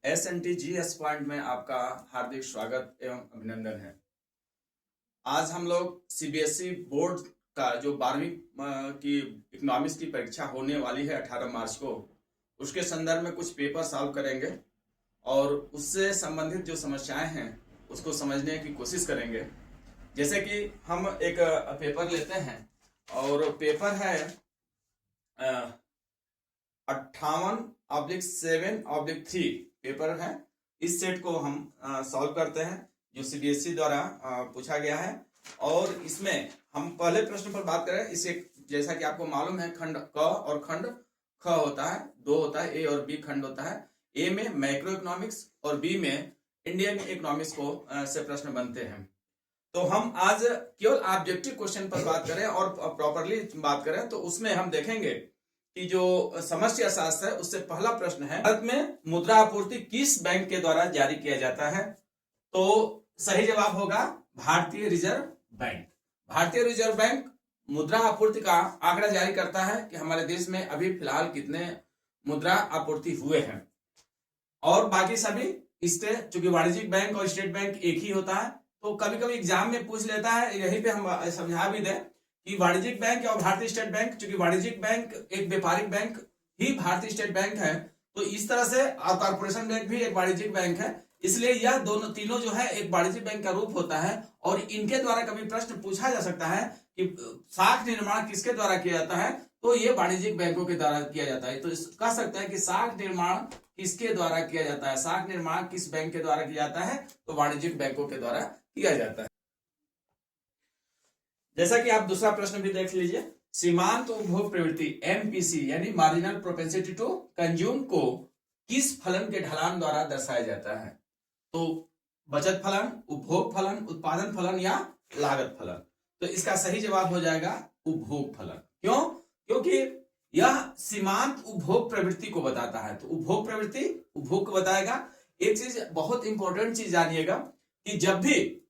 SNTGS point में आपका हार्दिक स्वागत एवं अभिनंदन है। आज हम लोग CBSE बोर्ड का जो 12वीं की इकोनॉमिक्स की परीक्षा होने वाली है 18 मार्च को, उसके संदर्भ में कुछ पेपर सॉल्व करेंगे और उससे संबंधित जो समस्याएं हैं उसको समझने की कोशिश करेंगे। जैसे कि हम एक पेपर लेते हैं और पेपर है 58/7/3 पेपर है। इस सेट को हम सॉल्व करते हैं जो CBSE द्वारा पूछा गया है। और इसमें हम पहले प्रश्न पर बात करें। इसे जैसा कि आपको मालूम है, खंड क और खंड ख होता है, दो होता है, ए और बी खंड होता है। ए में मैक्रो इकोनॉमिक्स और बी में इंडियन इकोनॉमिक्स को से प्रश्न बनते हैं। तो हम आज केवल ऑब्जेक्टिव क्वेश्चन पर बात करें और प्रॉपरली बात करें तो उसमें हम देखेंगे कि जो समष्टि अर्थशास्त्र है उससे पहला प्रश्न है, भारत में मुद्रा आपूर्ति किस बैंक के द्वारा जारी किया जाता है? तो सही जवाब होगा भारतीय रिजर्व बैंक। भारतीय रिजर्व बैंक मुद्रा आपूर्ति का आंकड़ा जारी करता है कि हमारे देश में अभी फिलहाल कितने मुद्रा आपूर्ति हुए हैं। और बाकी सभी स्टेट, चूंकि वाणिज्यिक बैंक और स्टेट बैंक एक ही होता है, तो कभी कभी एग्जाम में पूछ लेता है, यहीं पे हम समझा भी दें कि वाणिज्यिक बैंक और भारतीय स्टेट बैंक, चूंकि वाणिज्यिक बैंक एक व्यापारिक बैंक ही भारतीय स्टेट बैंक है, तो इस तरह से कॉर्पोरेशन बैंक भी एक वाणिज्यिक बैंक है, इसलिए यह दोनों तीनों जो है एक वाणिज्यिक बैंक का रूप होता है। और इनके द्वारा कभी प्रश्न पूछा जा सकता है कि साख निर्माण किसके द्वारा किया जाता है, तो ये वाणिज्यिक बैंकों के द्वारा किया जाता है। तो कह सकते हैं कि साख निर्माण किसके द्वारा किया जाता है, साख निर्माण किस बैंक के द्वारा किया जाता है, तो वाणिज्यिक बैंकों के द्वारा किया जाता है। जैसा कि आप दूसरा प्रश्न भी देख लीजिए, सीमांत उपभोग प्रवृत्ति MPC यानी मार्जिनल प्रोपेंसिटी टू कंज्यूम को किस फलन के ढलान द्वारा दर्शाया जाता है? तो बचत फलन, उपभोग फलन, उत्पादन फलन या लागत फलन। तो इसका सही जवाब हो जाएगा उपभोग फलन। क्यों? क्योंकि यह सीमांत उपभोग प्रवृत्ति को बताता है। तो उपभोग प्रवृत्ति उपभोग को बताएगा। एक चीज, बहुत इंपॉर्टेंट चीज जानिएगा कि जब भी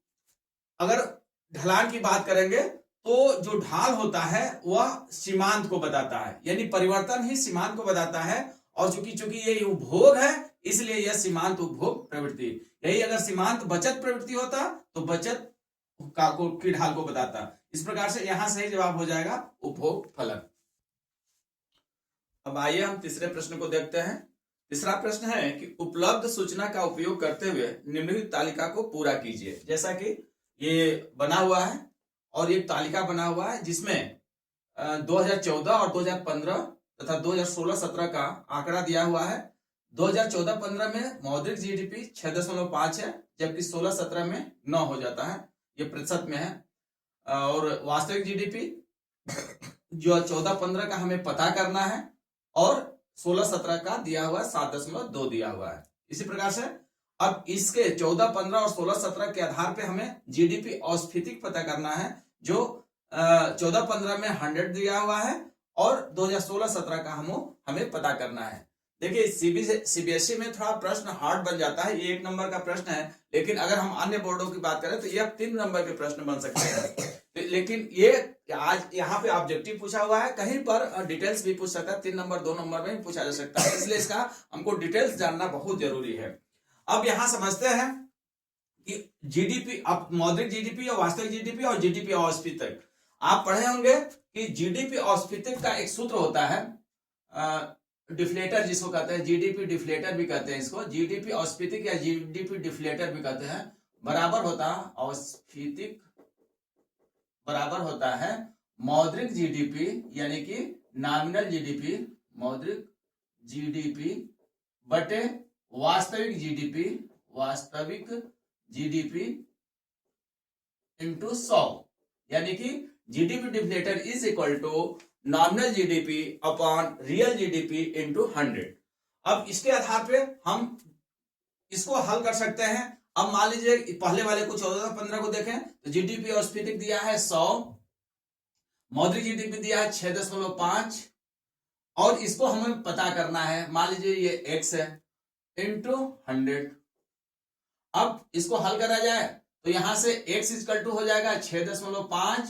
अगर ढलान की बात करेंगे तो जो ढाल होता है वह सीमांत को बताता है, यानी परिवर्तन ही सीमांत को बताता है। और चूंकि ये उपभोग है इसलिए यह सीमांत उपभोग प्रवृत्ति। यही अगर सीमांत बचत प्रवृत्ति होता तो बचत की ढाल को बताता। इस प्रकार से यहां सही जवाब हो जाएगा उपभोग फलन। अब आइए हम तीसरे प्रश्न को देखते हैं। तीसरा प्रश्न है कि उपलब्ध सूचना का उपयोग करते हुए निम्नलिखित तालिका को पूरा कीजिए। जैसा कि ये बना हुआ है और एक तालिका बना हुआ है जिसमें 2014 और 2015 तथा 2016-17 का आंकड़ा दिया हुआ है। 2014-15 में मौद्रिक GDP 6.5 है, जबकि 16-17 में 9 हो जाता है, ये प्रतिशत में है। और वास्तविक GDP जो 14-15 का हमें पता करना है और 16-17 का दिया हुआ 7.2 दिया हुआ है। इसी प्रकार से अब इसके 14-15 और 16-17 के आधार पे हमें GDP औस्फीतिक पता करना है, जो 14-15 में 100 दिया हुआ है और 2016-17 का हमें पता करना है। देखिए CBSE में थोड़ा प्रश्न हार्ड बन जाता है, ये 1 नंबर का प्रश्न है, लेकिन अगर हम अन्य बोर्डों की बात करें तो यह 3 नंबर के प्रश्न बन सकते हैं। लेकिन ये आज यहाँ पे ऑब्जेक्टिव पूछा हुआ है, कहीं पर डिटेल्स भी पूछ सकता है, 3 नंबर 2 नंबर में भी पूछा जा सकता है, इसलिए इसका हमको डिटेल्स जानना बहुत जरूरी है। अब यहां समझते हैं कि GDP, अब मौद्रिक GDP और वास्तविक GDP और GDP औस्फीतिक आप पढ़े होंगे कि GDP औस्फीतिक का एक सूत्र होता है, डिफ्लेटर जिसको कहते हैं, GDP डिफ्लेटर भी कहते हैं इसको, GDP औस्फीतिक या GDP डिफ्लेटर भी कहते हैं, बराबर होता है औस्फीतिक बराबर होता है मौद्रिक GDP यानी कि नॉमिनल GDP, मौद्रिक GDP बटे वास्तविक GDP इंटू 100, यानी कि GDP deflator is equal to nominal GDP upon real GDP into 100। अब इसके आधार पे हम इसको हल कर सकते हैं। अब मान लीजिए पहले वाले को 14-15 को देखें तो GDP औस्फीतिक दिया है 100, मौद्रिक GDP दिया है 6.5 और इसको हमें पता करना है, मान लीजिए ये x है इंटू 100। अब इसको हल करा जाए तो यहां से x इक्वल टू हो जाएगा 6.5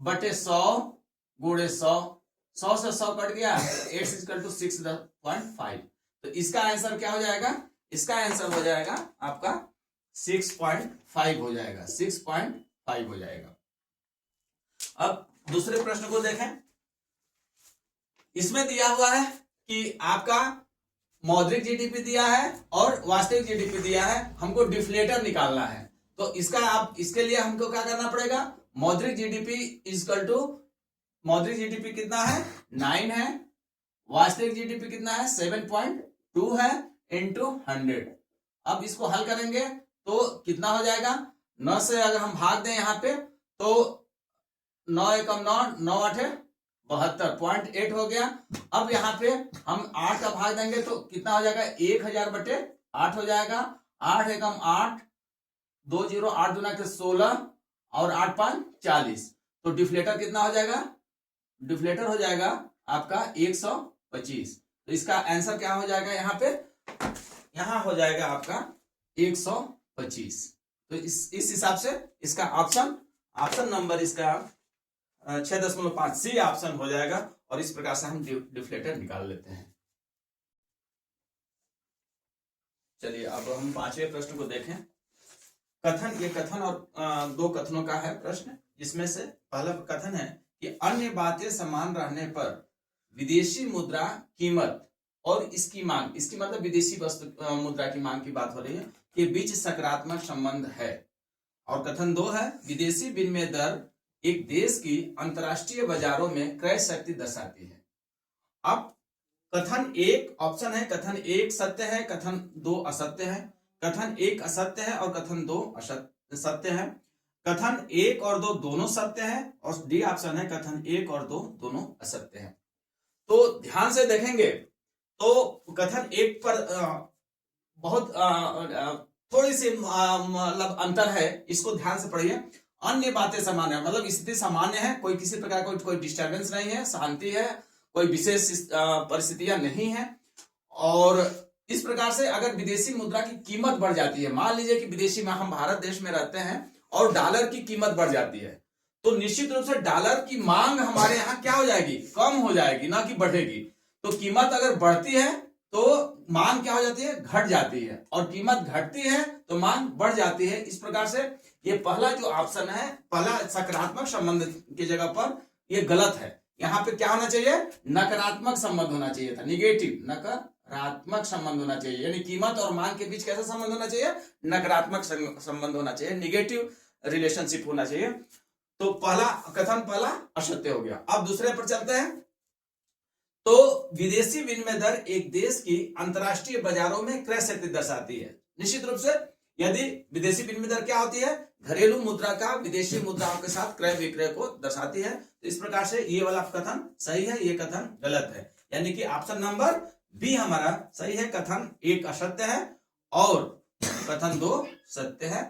बटे 100 गुणे 100, 100 से 100 कट गया, x इक्वल टू 6.5। तो इसका आंसर क्या हो जाएगा? इसका आंसर हो जाएगा आपका 6.5 हो जाएगा, 6.5 हो जाएगा। अब दूसरे प्रश्न को देखें। इसमें दिया हुआ है कि आपका मौद्रिक जीडीपी दिया है और वास्तविक जीडीपी दिया है, हमको डिफ्लेटर निकालना है। तो इसके लिए हमको क्या करना पड़ेगा, मौद्रिक जीडीपी इक्वल टू, मौद्रिक जीडीपी कितना है 9 है, वास्तविक जीडीपी कितना है 7.2 है, इंटू 100। अब इसको हल करेंगे तो कितना हो जाएगा, 9 से अगर हम भाग दें यहाँ पे तो 9 एकम 9, 9 8 72.8 हो गया। अब यहाँ पे हम 8 का भाग देंगे तो कितना हो जाएगा, 1000/8 हो जाएगा। 8 एकम 8, 2 0, 8 दूना के 16 और 8 5 40। तो डिफ्लेटर कितना हो जाएगा, डिफ्लेटर हो जाएगा आपका 125। तो इसका आंसर क्या हो जाएगा, यहाँ पे यहाँ हो जाएगा आपका 125। तो इस हिसाब से इसका ऑप्शन नंबर इसका 6.5 सी ऑप्शन हो जाएगा। और इस प्रकार से हम डिफ्लेटर निकाल लेते हैं। चलिए अब हम 5वें प्रश्न को देखें। कथन, ये कथन और 2 कथनों का है प्रश्न, जिसमें से पहला कथन है कि अन्य बातें समान रहने पर विदेशी मुद्रा कीमत और इसकी मांग, इसकी मतलब विदेशी वस्तु मुद्रा की मांग की बात हो रही है, के बीच सकारात्मक संबंध है। और कथन 2 है विदेशी विनिमय दर एक देश की अंतरराष्ट्रीय बाजारों में क्रय शक्ति दर्शाती है। अब कथन 1 ऑप्शन है, कथन 1 सत्य है, कथन 2 असत्य है। कथन 1 असत्य है और कथन 2 सत्य है। कथन 1 और 2 दोनों सत्य है और डी ऑप्शन है कथन 1 और 2 दोनों असत्य है। तो ध्यान से देखेंगे तो कथन 1 पर बहुत थोड़ी सी मतलब अंतर है, इसको ध्यान से पढ़िए। अन्य बातें सामान्य है, मतलब स्थिति सामान्य है, कोई किसी प्रकार कोई डिस्टर्बेंस नहीं है, शांति है, कोई विशेष परिस्थितियां नहीं है। और इस प्रकार से अगर विदेशी मुद्रा की कीमत बढ़ जाती है, मान लीजिए कि विदेशी में हम भारत देश में रहते हैं और डॉलर की कीमत बढ़ जाती है, तो निश्चित रूप से डॉलर की मांग हमारे यहाँ क्या हो जाएगी, कम हो जाएगी, ना कि बढ़ेगी। तो कीमत अगर बढ़ती है तो मांग क्या हो जाती है, घट जाती है, और कीमत घटती है तो मांग बढ़ जाती है। इस प्रकार से ये पहला जो ऑप्शन है, पहला सकारात्मक संबंध की जगह पर ये गलत है। यहाँ पे क्या होना चाहिए, नकारात्मक संबंध होना चाहिए था, निगेटिव, नकारात्मक संबंध होना चाहिए। यानी कीमत और मांग के बीच कैसा संबंध होना चाहिए, नकारात्मक संबंध होना चाहिए, निगेटिव रिलेशनशिप होना चाहिए। तो पहला असत्य हो गया। अब दूसरे पर चलते हैं। तो विदेशी विनिमय दर एक देश की अंतरराष्ट्रीय बाजारों में क्रय शक्ति दर्शाती है। निश्चित रूप से यदि विदेशी विनिमय दर क्या होती है, घरेलू मुद्रा का विदेशी मुद्राओं के साथ क्रय विक्रय को दर्शाती है। तो इस प्रकार से ये वाला कथन सही है, ये कथन गलत है। यानी कि ऑप्शन नंबर बी हमारा सही है, कथन 1 असत्य है और कथन 2 सत्य है।